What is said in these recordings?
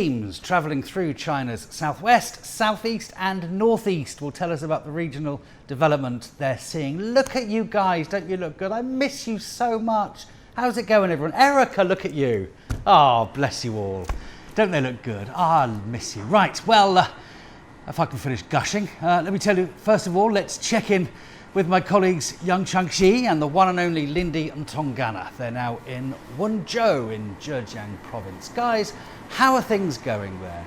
Teams travelling through China's southwest, southeast and northeast will tell us about the regional development they're seeing. Look at you guys, don't you look good? I miss you so much. How's it going, everyone? Erica, look at you. Oh, bless you all. Don't they look good? I miss you. Right, well, if I can finish gushing, let me tell you, first of all, let's check in with my colleagues Yang Changxi and the one and only Lindy Ntongana. They're now in Wenzhou in Zhejiang province. Guys, how are things going there?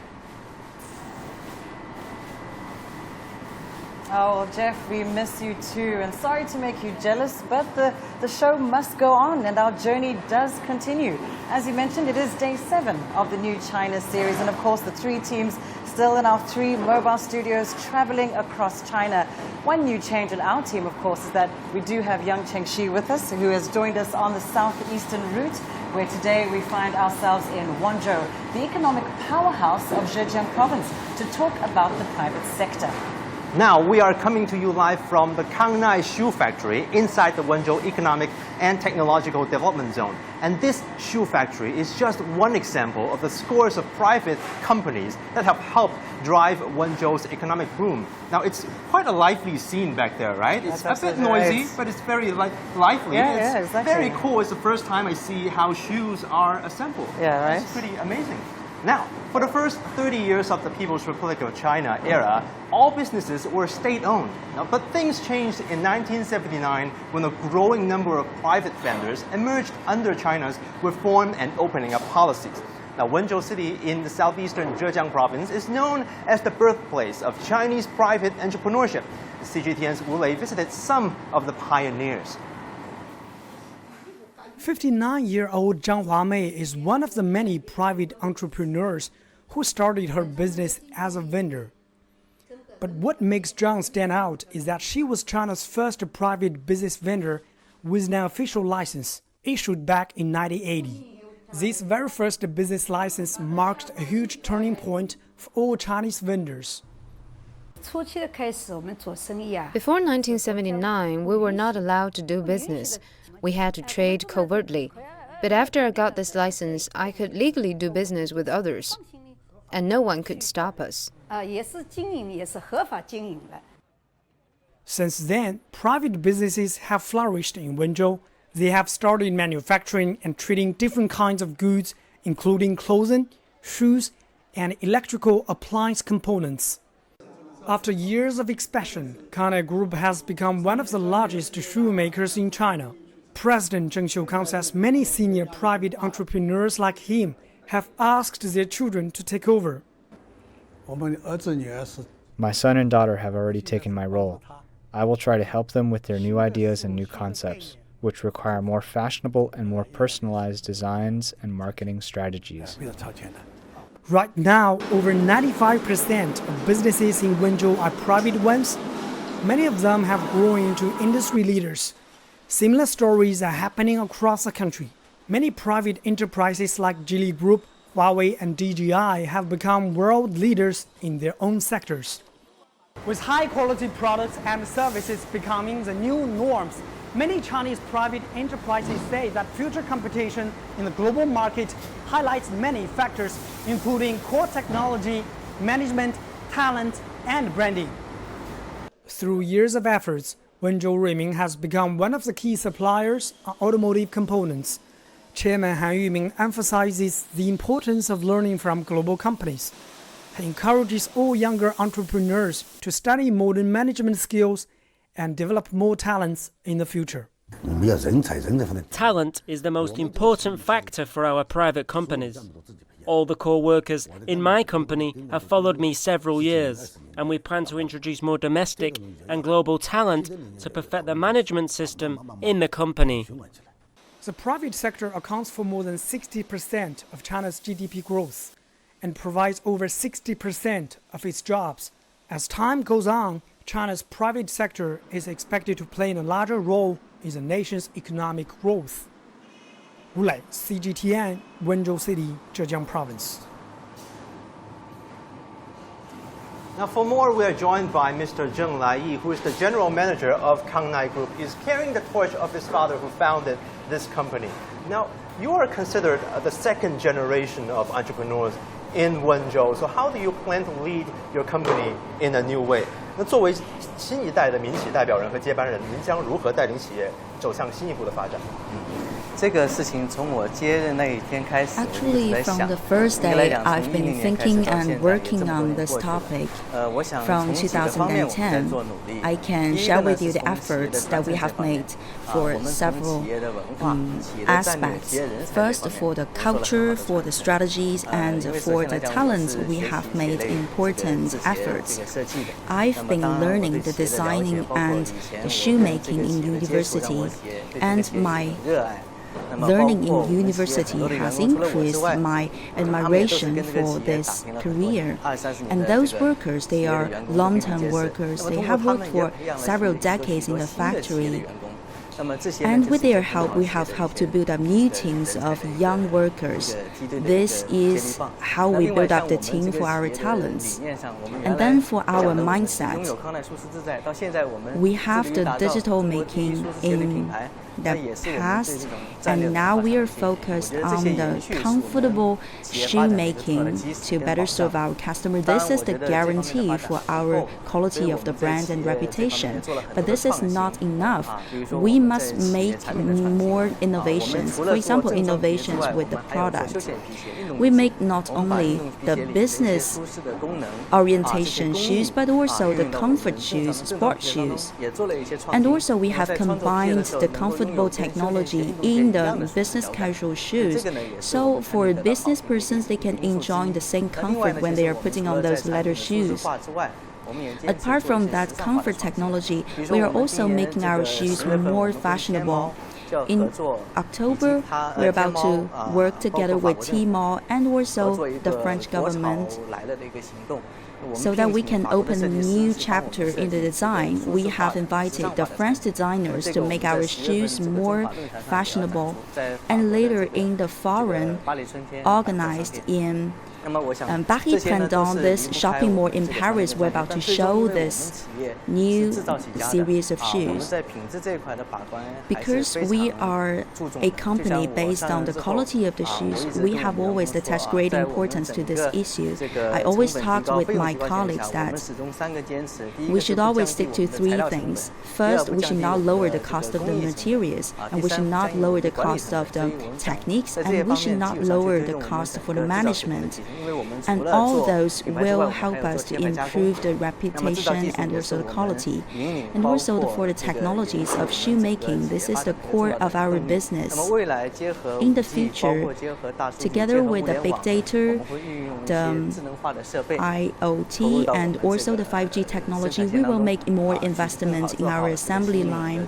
Oh, Jeff, we miss you too, and sorry to make you jealous, but the show must go on and our journey does continue. As you mentioned, it is day 7 of the new China series, and of course the 3 teams still in our 3 mobile studios traveling across China. One new change in our team, of course, is that we do have Yang Changxi with us, who has joined us on the southeastern route, where today we find ourselves in Wenzhou, the economic powerhouse of Zhejiang province, to talk about the private sector. Now we are coming to you live from the Kangnai shoe factory inside the Wenzhou Economic and Technological Development Zone. And this shoe factory is just one example of the scores of private companies that have helped drive Wenzhou's economic boom. Now it's quite a lively scene back there, right? It's a bit noisy, but it's very lively. Yeah, it's exactly. very cool. It's the first time I see how shoes are assembled. Yeah, right? It's pretty amazing. Now, for the first 30 years of the People's Republic of China era, all businesses were state-owned. But things changed in 1979 when a growing number of private vendors emerged under China's reform and opening up policies. Now, Wenzhou City in the southeastern Zhejiang province is known as the birthplace of Chinese private entrepreneurship. CGTN's Wu Lei visited some of the pioneers. 59-year-old Zhang Huamei is one of the many private entrepreneurs who started her business as a vendor. But what makes Zhang stand out is that she was China's first private business vendor with an official license issued back in 1980. This very first business license marked a huge turning point for all Chinese vendors. Before 1979, we were not allowed to do business. We had to trade covertly. But after I got this license, I could legally do business with others. And no one could stop us. Since then, private businesses have flourished in Wenzhou. They have started manufacturing and trading different kinds of goods, including clothing, shoes, and electrical appliance components. After years of expansion, Kangnai Group has become one of the largest shoemakers in China. President Zheng Xiukang says many senior private entrepreneurs like him have asked their children to take over. My son and daughter have already taken my role. I will try to help them with their new ideas and new concepts, which require more fashionable and more personalized designs and marketing strategies. Right now, over 95% of businesses in Wenzhou are private ones. Many of them have grown into industry leaders. Similar stories are happening across the country. Many private enterprises like Geely Group, Huawei and DJI have become world leaders in their own sectors. With high-quality products and services becoming the new norms, many Chinese private enterprises say that future competition in the global market highlights many factors, including core technology, management, talent, and branding. Through years of efforts, Wenzhou Ruiming has become one of the key suppliers of automotive components. Chairman Han Yuming emphasizes the importance of learning from global companies. He encourages all younger entrepreneurs to study modern management skills and develop more talents in the future. Talent is the most important factor for our private companies. All the core workers in my company have followed me several years, and we plan to introduce more domestic and global talent to perfect the management system in the company. The private sector accounts for more than 60% of China's GDP growth and provides over 60% of its jobs. As time goes on, China's private sector is expected to play a larger role in the nation's economic growth. Wu Lei, CGTN, Wenzhou City, Zhejiang Province. Now for more, we are joined by Mr. Zheng Laiyi, who is the general manager of Kangnai Group. He's carrying the torch of his father who founded this company. Now, you are considered the second generation of entrepreneurs in Wenzhou. So how do you plan to lead your company in a new way? 那作为新一代的民企代表人和接班人，您将如何带领企业走向新一步的发展？这个事情从我接任那一天开始， Actually, from the first day, I've been thinking and working on this topic. From 2010, I can share with you the efforts that we have made for several aspects. First, for the culture, for the strategies, and for the talents, we have made important efforts. I've been learning the designing and the shoemaking in university, and my learning in university has increased my admiration for this career. And those workers, they are long-term workers. They have worked for several decades in the factory. And with their help, we have helped to build up new teams of young workers. This is how we build up the team for our talents. And then for our mindset, we have the digital making in the past, and now we are focused on the comfortable shoemaking to better serve our customer. This is the guarantee for our quality of the brand and reputation. But this is not enough. We must make more innovations. For example, innovations with the product. We make not only the business orientation shoes, but also the comfort shoes, sport shoes. And also we have combined the comfortable technology in the business casual shoes. So for business persons, they can enjoy the same comfort when they are putting on those leather shoes. Apart from that comfort technology, we are also making our shoes more fashionable. In October, we're about to work together with Tmall and also the French government so that we can open a new chapter in the design. We have invited the French designers to make our shoes more fashionable. And later in the forum organized in Paris Printemps, this shopping mall in Paris, we're about to show this new series of shoes. Because we are a company based on the quality of the shoes, we have always attached great importance to this issue. I always talk with my colleagues that we should always stick to three things. First, we should not lower the cost of the materials, and we should not lower the cost of the techniques, and we should not lower the cost for the management. And all those will help us to improve the reputation and also the quality. And also for the technologies of shoemaking, this is the core of our business. In the future, together with the big data, the IoT, and also the 5G technology, we will make more investment in our assembly line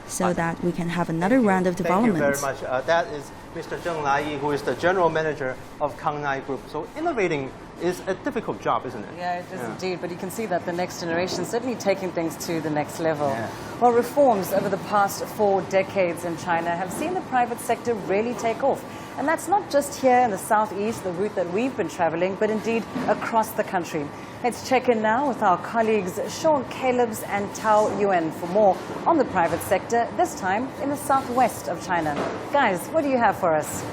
so that we can have another round of development. Thank you very much. That is Mr. Zheng Laiyi, who is the general manager of Kangnai Group. So innovating is a difficult job, isn't it? Yeah, it is indeed. But you can see that the next generation is certainly taking things to the next level. Well, reforms over the past 4 decades in China have seen the private sector really take off. And that's not just here in the southeast, the route that we've been traveling, but indeed across the country. Let's check in now with our colleagues Sean Calebs and Tao Yuan for more on the private sector, this time in the southwest of China. Guys, what do you have for us?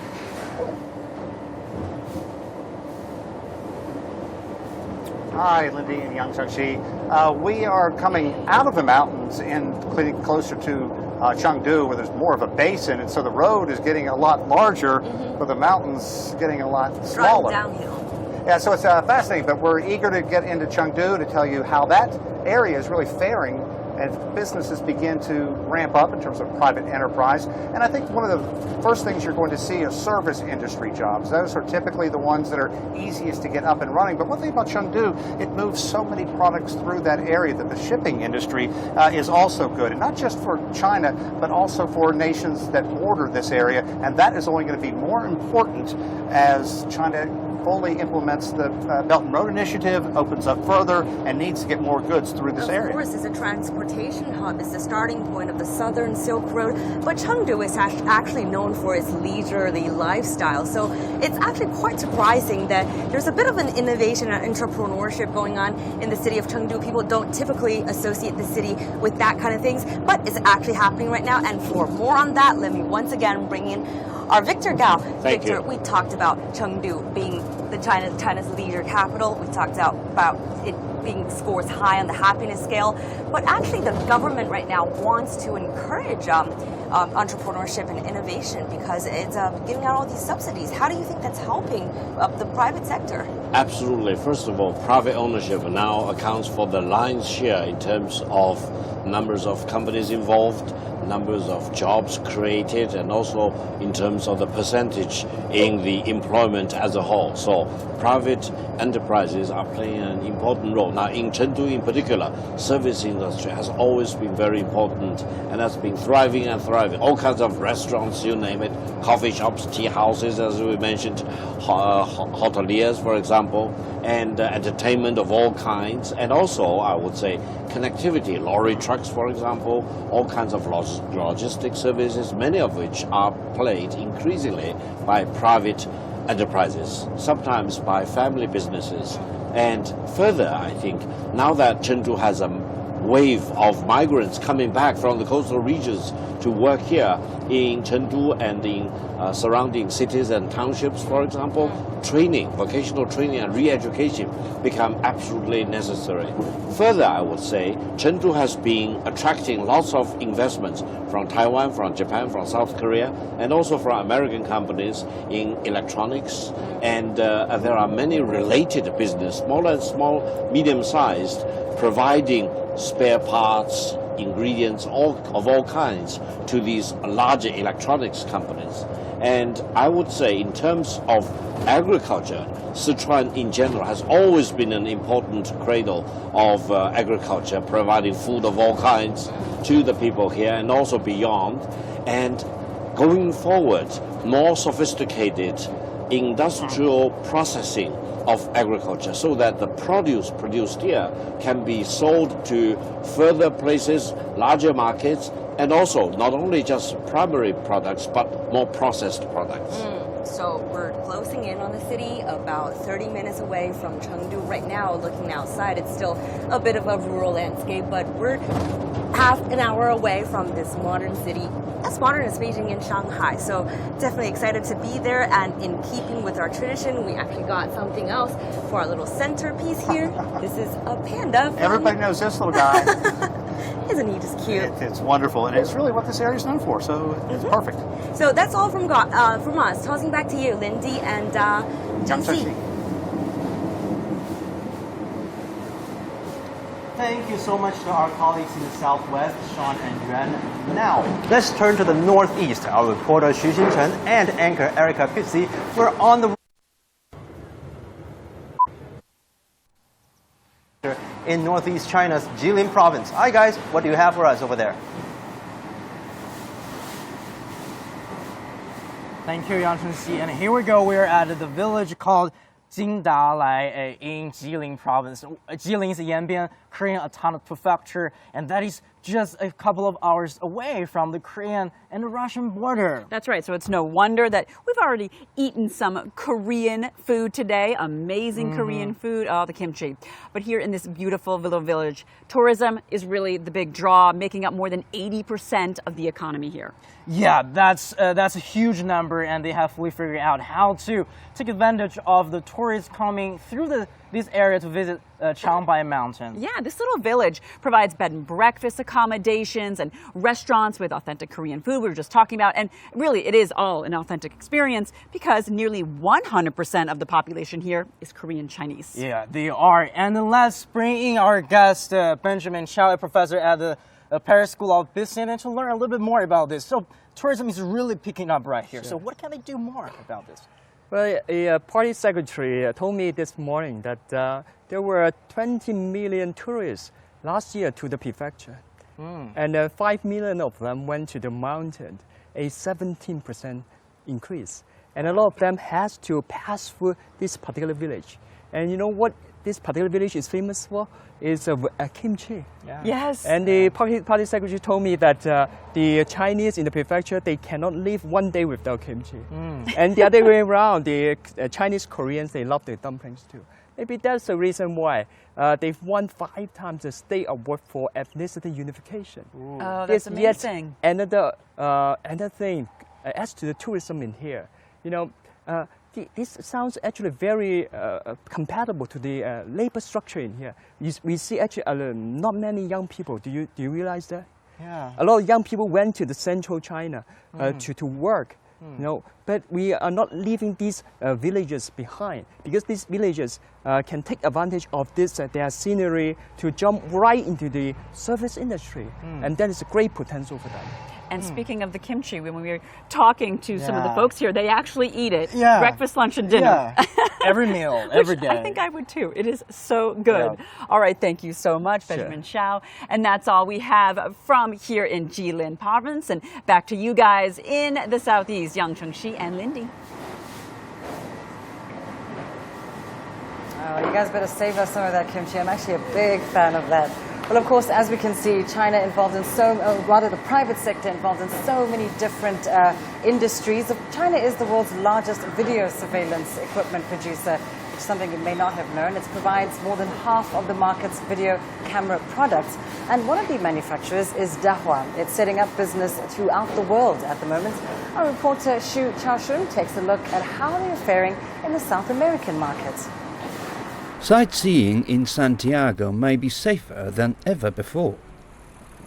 Hi, Lindy and Yang Changxi. We are coming out of the mountains and getting closer to Chengdu, where there's more of a basin, and so the road is getting a lot larger, but the mountains getting a lot smaller. Downhill. Yeah, so it's fascinating, but we're eager to get into Chengdu to tell you how that area is really faring as businesses begin to ramp up in terms of private enterprise. And I think one of the first things you're going to see is service industry jobs. Those are typically the ones that are easiest to get up and running. But one thing about Chengdu, it moves so many products through that area that the shipping industry is also good. And not just for China, but also for nations that border this area. And that is only going to be more important as China fully implements the Belt and Road Initiative, opens up further, and needs to get more goods through this area. Of course, it's a transportation hub. It's the starting point of the Southern Silk Road. But Chengdu is actually known for its leisurely lifestyle. So it's actually quite surprising that there's a bit of an innovation and entrepreneurship going on in the city of Chengdu. People don't typically associate the city with that kind of things, but it's actually happening right now. And for more on that, let me once again bring in our Victor Gao. Thank Victor, you. we talked about Chengdu being China's leisure capital. We talked about it being scores high on the happiness scale. But actually, the government right now wants to encourage entrepreneurship and innovation because it's giving out all these subsidies. How do you think that's helping the private sector? Absolutely. First of all, private ownership now accounts for the lion's share in terms of numbers of companies involved, numbers of jobs created, and also in terms of the percentage in the employment as a whole. So private enterprises are playing an important role. Now in Chengdu in particular, service industry has always been very important and has been thriving and thriving. All kinds of restaurants, you name it, coffee shops, tea houses, as we mentioned, hoteliers, for example, and entertainment of all kinds. And also, I would say, connectivity, lorry trucks, for example, all kinds of logistics services, many of which are played increasingly by private enterprises, sometimes by family businesses. And further, I think, now that Chengdu has a wave of migrants coming back from the coastal regions to work here in Chengdu and in surrounding cities and townships, for example, training, vocational training and re-education become absolutely necessary. Further, I would say, Chengdu has been attracting lots of investments from Taiwan, from Japan, from South Korea, and also from American companies in electronics. And there are many related business, small and small, medium-sized, providing spare parts, ingredients of all kinds to these larger electronics companies. And I would say in terms of agriculture, Sichuan in general has always been an important cradle of agriculture, providing food of all kinds to the people here and also beyond. And going forward, more sophisticated industrial processing of agriculture so that the produce produced here can be sold to further places, larger markets, and also not only just primary products but more processed products. So we're closing in on the city, about 30 minutes away from Chengdu. Right now, looking outside, it's still a bit of a rural landscape, but we're half an hour away from this modern city, as modern as Beijing and Shanghai. So definitely excited to be there, and in keeping with our tradition, we actually got something else for our little centerpiece here. This is a panda. Everybody knows this little guy. Isn't he just cute? It's wonderful, and it's really what this area is known for, so it's perfect. So that's all from us. Tossing back to you, Lindy and Zhangxi. Thank you so much to our colleagues in the Southwest, Sean and Yuan. Now, let's turn to the Northeast. Our reporter Xu Xinchen and anchor Erica Pizzi were on the in Northeast China's Jilin province. Hi guys, what do you have for us over there? Thank you, Yang Chunxi. And here we go. We're at the village called Jingdalai in Jilin province. Jilin is Yanbian Korean Autonomous Prefecture, and that is just a couple of hours away from the Korean and the Russian border. That's right. So it's no wonder that we've already eaten some Korean food today. Amazing Korean food, the kimchi. But here in this beautiful little village, tourism is really the big draw, making up more than 80% of the economy here. Yeah, that's a huge number, and they have fully figured out how to take advantage of the tourists coming through this area to visit Changbai Mountain. Yeah, this little village provides bed and breakfast accommodations and restaurants with authentic Korean food we were just talking about. And really, it is all an authentic experience because nearly 100% of the population here is Korean Chinese. Yeah, they are. And let's bring in our guest, Benjamin Chow, a professor at the Paris School of Business, and to learn a little bit more about this. So tourism is really picking up right here. Sure. So what can they do more about this? Well, a party secretary told me this morning that there were 20 million tourists last year to the prefecture. And 5 million of them went to the mountain, a 17% increase. And a lot of them has to pass through this particular village. And you know what this particular village is famous for? Is a kimchi. Yeah. Yes. And the party secretary told me that the Chinese in the prefecture, they cannot live one day without kimchi. And the other way around, the Chinese Koreans, they love their dumplings too. Maybe that's the reason why they've won 5 times the State Award for Ethnicity Unification. Oh, that's amazing. Yet another thing as to the tourism in here, you know, this sounds actually very compatible to the labor structure in here. We see actually not many young people. Do you realize that? Yeah. A lot of young people went to the central China to work. You know, but we are not leaving these villages behind, because these villages can take advantage of this their scenery to jump right into the service industry, and that is a great potential for them. And speaking of the kimchi, when we were talking to some of the folks here, they actually eat it breakfast, lunch, and dinner. Yeah. Every meal, every day. I think I would too. It is so good. Yeah. All right, thank you so much, Benjamin Xiao. And that's all we have from here in Jilin Province. And back to you guys in the southeast, Yang Chengxi and Lindy. Oh, you guys better save us some of that kimchi. I'm actually a big fan of that. Well, of course, as we can see, China involved in rather the private sector involved in so many different industries. China is the world's largest video surveillance equipment producer, which is something you may not have known. It provides more than half of the market's video camera products. And one of the manufacturers is Dahua. It's setting up business throughout the world at the moment. Our reporter Xu Chaoshun takes a look at how they are faring in the South American markets. Sightseeing in Santiago may be safer than ever before.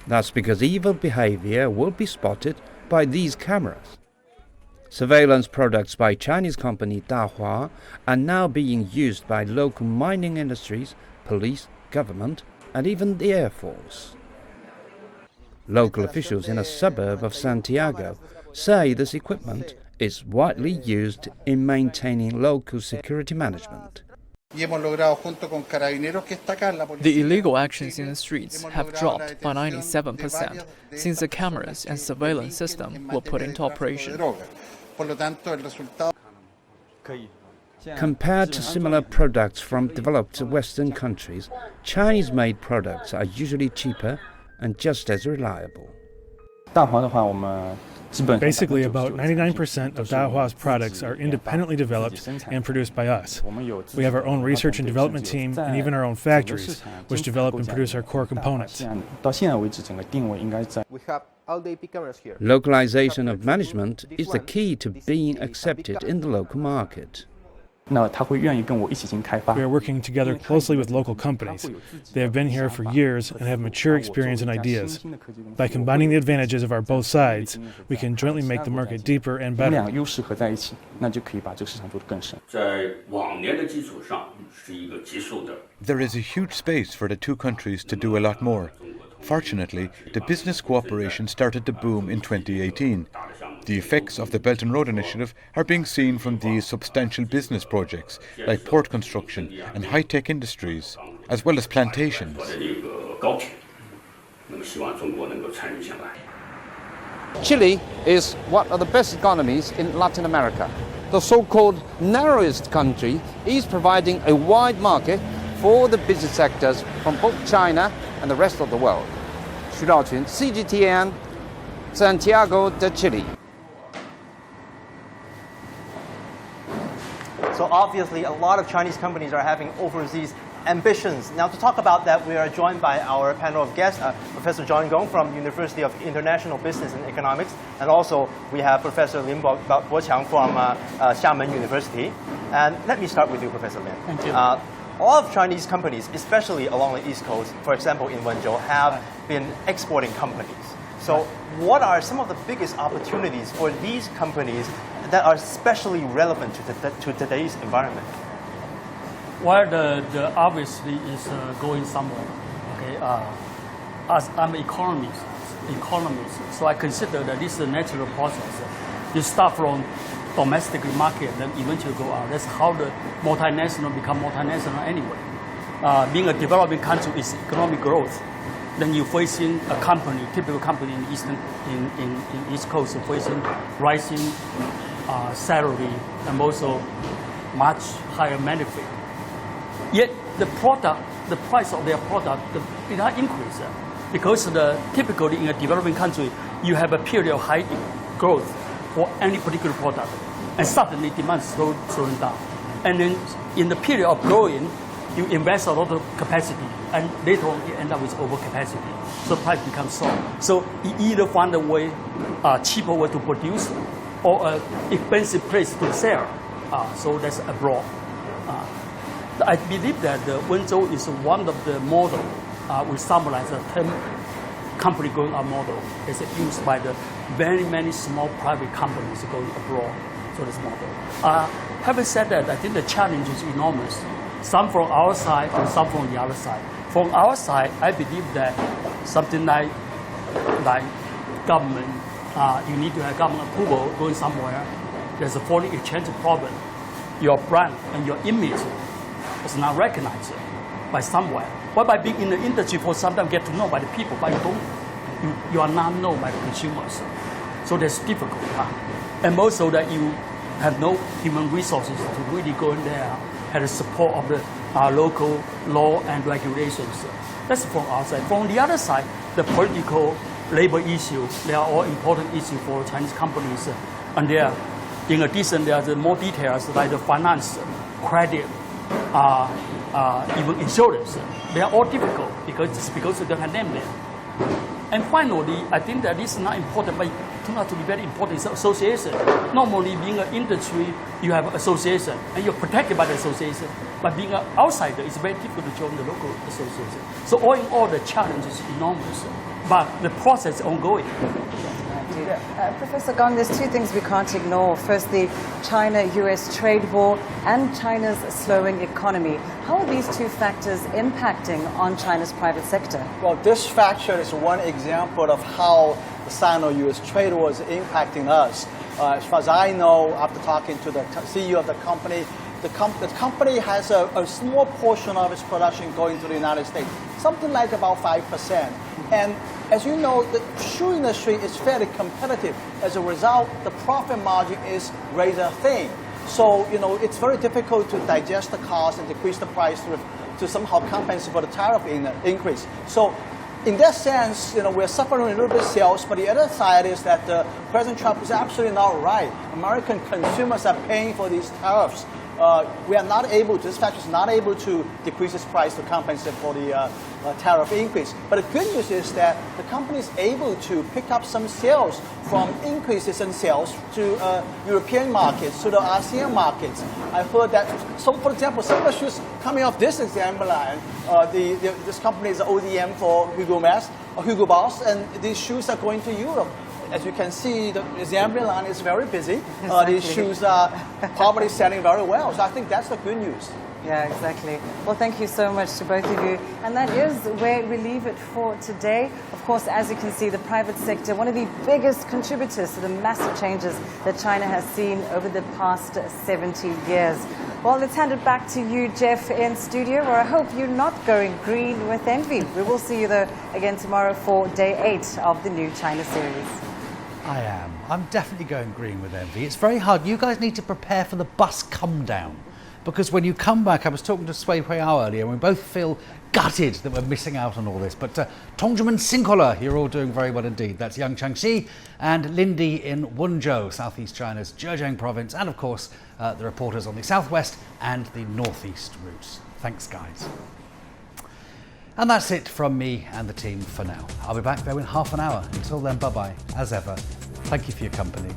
That's because evil behavior will be spotted by these cameras. Surveillance products by Chinese company Dahua are now being used by local mining industries, police, government, and even the Air Force. Local officials in a suburb of Santiago say this equipment is widely used in maintaining local security management. The illegal actions in the streets have dropped by 97% since the cameras and surveillance system were put into operation. Compared to similar products from developed Western countries, Chinese-made products are usually cheaper and just as reliable. Basically, about 99% of Dahua's products are independently developed and produced by us. We have our own research and development team and even our own factories, which develop and produce our core components. Localization of management is the key to being accepted in the local market. We are working together closely with local companies. They have been here for years and have mature experience and ideas. By combining the advantages of our both sides, we can jointly make the market deeper and better. There is a huge space for the two countries to do a lot more. Fortunately, the business cooperation started to boom in 2018. The effects of the Belt and Road Initiative are being seen from these substantial business projects like port construction and high-tech industries, as well as plantations. Chile is one of the best economies in Latin America. The so-called narrowest country is providing a wide market for the business sectors from both China and the rest of the world. Xu Daoqun, CGTN, Santiago de Chile. So obviously, a lot of Chinese companies are having overseas ambitions. Now, to talk about that, we are joined by our panel of guests, Professor John Gong from University of International Business and Economics, and also we have Professor Lin Boqiang from Xiamen University. And let me start with you, Professor Lin. Thank you. A lot of Chinese companies, especially along the East Coast, for example in Wenzhou, have been exporting companies. So what are some of the biggest opportunities for these companies that are especially relevant to today's environment? Well, the obviously is going somewhere. Okay, as I'm an economist, so I consider that this is a natural process. You start from domestic market, then eventually go out. That's how the multinational become multinational anyway. Being a developing country is economic growth. Then you facing a company, typical company in East Coast, facing rising salary and also much higher benefit. Yet the price of their product did not increase because typically in a developing country you have a period of high growth for any particular product, and suddenly demand slowing down, and then in the period of growing, you invest a lot of capacity, and later on you end up with overcapacity. So price becomes soft. So you either find a way, cheaper way to produce, or an expensive place to sell. So that's abroad. I believe that Wenzhou is one of the model. We summarize the 10 company going out model. It's used by the very many small private companies going abroad. So this model. Having said that, I think the challenge is enormous. Some from our side and some from the other side. From our side, I believe that something like government, you need to have government approval going somewhere. There's a foreign exchange problem. Your brand and your image is not recognized by somewhere. But by being in the industry for some time, get to know by the people, but you are not known by the consumers. So that's difficult. And also that you have no human resources to really go in there, have the support of the local law and regulations. That's from our side. From the other side, the political labor issue, they are all important issues for Chinese companies. And there, in addition, there are the more details like the finance, credit, even insurance. They are all difficult because they don't have them there. And finally, I think that this is not important, but it turned out to be very important. It's association. Normally, being an industry, you have association, and you're protected by the association. But being an outsider, it's very difficult to join the local association. So all in all, the challenge is enormous. But the process is ongoing. Professor Gong, there's two things we can't ignore. First, the China-US trade war and China's slowing economy. How are these two factors impacting on China's private sector? Well, this factor is one example of how the Sino-US trade war is impacting us. As far as I know, after talking to the CEO of the company has a small portion of its production going to the United States, something like about 5%. And as you know, the shoe industry is fairly competitive. As a result, the profit margin is rather thin. So, it's very difficult to digest the cost and decrease the price to somehow compensate for the tariff increase. So, in that sense, we're suffering a little bit sales, but the other side is that President Trump is absolutely not right. American consumers are paying for these tariffs. This factory is not able to decrease its price to compensate for the tariff increase. But the good news is that the company is able to pick up some sales from increases in sales to European markets, to the ASEAN markets. I heard that, so for example, some of the shoes coming off this assembly line, this company is an ODM for Hugo Boss, and these shoes are going to Europe. As you can see, the assembly line is very busy. These shoes are probably selling very well. So I think that's the good news. Yeah, exactly. Well, thank you so much to both of you. And that is where we leave it for today. Of course, as you can see, the private sector, one of the biggest contributors to the massive changes that China has seen over the past 70 years. Well, let's hand it back to you, Jeff, in studio, where I hope you're not going green with envy. We will see you, though, again tomorrow for day 8 of the new China series. I am. I'm definitely going green with envy. It's very hard. You guys need to prepare for the bus come down. Because when you come back, I was talking to Sui Huiyao earlier, and we both feel gutted that we're missing out on all this. But Tongzhimen Sinkola, you're all doing very well indeed. That's Yang Changxi and Lindy in Wenzhou, southeast China's Zhejiang province, and of course the reporters on the southwest and the northeast routes. Thanks, guys. And that's it from me and the team for now. I'll be back though in half an hour. Until then, bye-bye. As ever, thank you for your company.